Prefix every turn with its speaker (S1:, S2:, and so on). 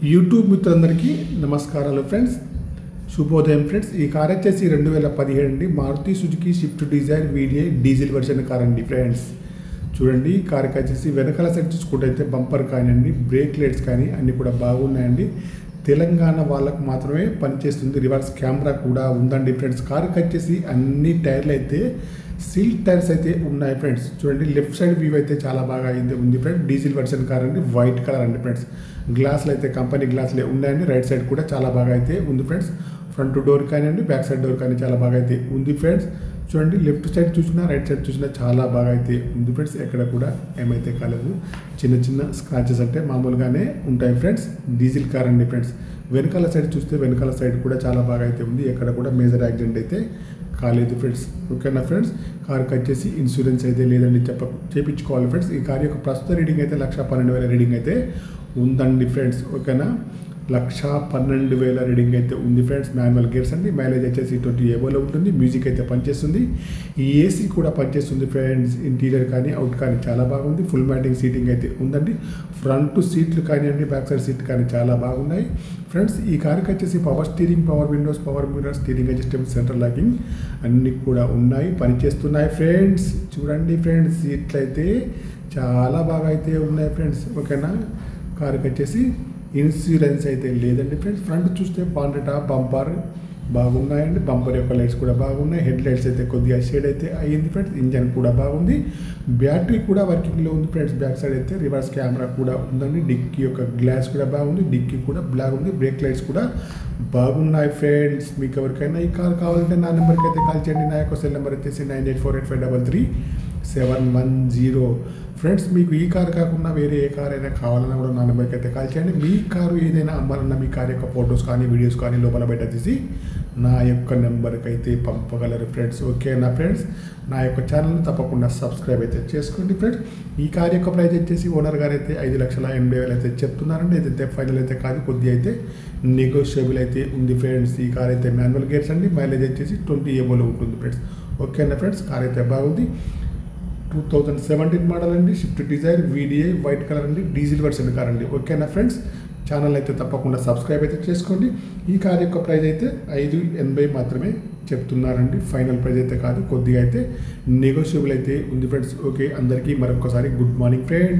S1: YouTube మిత్రులందరికీ నమస్కారాలు friends, శుభోదయం ఫ్రెండ్స్. ఈ కార్ వచ్చేసి 2017 అండి, Maruti Suzuki Swift Dzire VDI diesel version car అండి ఫ్రెండ్స్. చూడండి, ఈ కార్కి వచ్చేసి వెనకాల సైడ్ చూసుకుంటే బంపర్ కానివ్వండి, బ్రేక్ లైట్స్ కానీ అన్నీ కూడా బాగున్నాయండి. తెలంగాణ వాళ్ళకు మాత్రమే పనిచేస్తుంది. రివర్స్ కెమెరా కూడా ఉందండి ఫ్రెండ్స్. కార్కి వచ్చేసి అన్ని టైర్లు అయితే సీల్ టైర్స్ అయితే ఉన్నాయి ఫ్రెండ్స్. చూడండి, లెఫ్ట్ సైడ్ వ్యూ అయితే చాలా బాగా అయితే ఉంది ఫ్రెండ్స్. డీజిల్ వర్షన్ కార్ అండి, వైట్ కలర్ అండి ఫ్రెండ్స్. గ్లాసులు అయితే కంపెనీ గ్లాసులే ఉన్నాయండి. రైట్ సైడ్ కూడా చాలా బాగా అయితే ఉంది ఫ్రెండ్స్. ఫ్రంట్ డోర్ కానివ్వండి, బ్యాక్ సైడ్ డోర్ కానీ చాలా బాగా అయితే ఉంది ఫ్రెండ్స్. చూడండి, లెఫ్ట్ సైడ్ చూసినా రైట్ సైడ్ చూసినా చాలా బాగా అయితే ఉంది ఫ్రెండ్స్. ఎక్కడ కూడా ఏమైతే కాలేదు. చిన్న చిన్న స్క్రాచెస్ అంటే మామూలుగానే ఉంటాయి ఫ్రెండ్స్. డీజిల్ కార్ అండి ఫ్రెండ్స్. వెనకాల సైడ్ చూస్తే వెనకాల సైడ్ కూడా చాలా బాగా అయితే ఉంది. ఎక్కడ కూడా మేజర్ యాక్సిడెంట్ అయితే కాలేదు ఫ్రెండ్స్. ఓకేనా ఫ్రెండ్స్. కార్కి వచ్చేసి ఇన్సూరెన్స్ అయితే లేదండి, చేయించుకోవాలి ఫ్రెండ్స్. ఈ కార్ యొక్క ప్రస్తుత రీడింగ్ అయితే 1,12,000 రీడింగ్ అయితే ఉందండి ఫ్రెండ్స్. ఓకేనా, 1,12,000 రీడింగ్ అయితే ఉంది ఫ్రెండ్స్. మాన్యువల్ గేర్స్ అండి. మైలేజ్ వచ్చేసి 20 ఏబోలో ఉంటుంది. మ్యూజిక్ అయితే పనిచేస్తుంది. ఈ ఏసీ కూడా పనిచేస్తుంది ఫ్రెండ్స్. ఇంటీరియర్ కానీ అవుట్ కానీ చాలా బాగుంది. ఫుల్ మ్యాటింగ్ సీటింగ్ అయితే ఉందండి. ఫ్రంట్ సీట్లు కానివ్వండి, బ్యాక్ సైడ్ సీట్ కానీ చాలా బాగున్నాయి ఫ్రెండ్స్. ఈ కార్కి వచ్చేసి power steering, power Windows, power mirror, steering adjustable, centre locking అన్నీ కూడా ఉన్నాయి, పనిచేస్తున్నాయి ఫ్రెండ్స్. చూడండి ఫ్రెండ్స్, సీట్లు అయితే చాలా బాగా అయితే ఉన్నాయి ఫ్రెండ్స్. ఓకేనా, కార్కి వచ్చేసి ఇన్సూరెన్స్ అయితే లేదండి ఫ్రెండ్స్. ఫ్రంట్ చూస్తే బాండెటా బంపర్ బాగున్నాయండి. బంపర్ యొక్క లైట్స్ కూడా బాగున్నాయి. హెడ్ లైట్స్ అయితే కొద్దిగా షేడ్ అయితే అయ్యింది ఫ్రెండ్స్. ఇంజన్ కూడా బాగుంది. బ్యాటరీ కూడా వర్కింగ్లో ఉంది ఫ్రెండ్స్. బ్యాక్ సైడ్ అయితే రివర్స్ కెమెరా కూడా ఉందండి. డిక్కీ యొక్క గ్లాస్ కూడా బాగుంది. డిక్కీ కూడా బ్లాక్ ఉంది. బ్రేక్ లైట్స్ కూడా బాగున్నాయి ఫ్రెండ్స్. మీకు ఎవరికైనా ఈ కార్ కావాలంటే నా నెంబర్కి అయితే కాల్ చేయండి. నా యొక్క సెల్ నెంబర్ వచ్చేసి 9848533710 ఫ్రెండ్స్. మీకు ఈ కార్ కాకుండా వేరే ఏ కార్ అయినా కావాలన్నా కూడా నా నెంబర్కి అయితే కాల్ చేయండి. మీ కారు ఏదైనా అమ్మాలన్నా మీ కార్ యొక్క ఫొటోస్ కానీ వీడియోస్ కానీ లోపల బయట తీసి నా యొక్క నెంబర్కి అయితే పంపగలరు ఫ్రెండ్స్. ఓకేనా ఫ్రెండ్స్. నా యొక్క ఛానల్ని తప్పకుండా సబ్స్క్రైబ్ అయితే చేసుకోండి ఫ్రెండ్స్. ఈ కార్ యొక్క ప్రైస్ వచ్చేసి ఓనర్ గారు అయితే 5,80,000 అయితే చెప్తున్నారండి. ఇదైతే ఫైనల్ అయితే కాదు, కొద్దిగా అయితే నెగోషియబుల్ అయితే ఉంది ఫ్రెండ్స్. ఈ కార్ అయితే మాన్యువల్ గేర్స్ అండి. మైలేజ్ వచ్చేసి 20 ఏబోలో ఉంటుంది ఫ్రెండ్స్. ఓకేనా ఫ్రెండ్స్. కార్ అయితే బాగుంది. 2017 మోడల్ అండి. Swift Dzire VDI white colour అండి. డీజిల్ వర్షన్ కార్ అండి. ఓకేనా ఫ్రెండ్స్. ఛానల్ అయితే తప్పకుండా సబ్స్క్రైబ్ అయితే చేసుకోండి. ఈ కార్ యొక్క ప్రైస్ అయితే 5,80,000 మాత్రమే చెప్తున్నారండి. ఫైనల్ ప్రైస్ అయితే కాదు, కొద్దిగా అయితే నెగోషియబుల్ అయితే ఉంది ఫ్రెండ్స్. ఓకే, అందరికీ మరొకసారి గుడ్ మార్నింగ్ ఫ్రెండ్స్.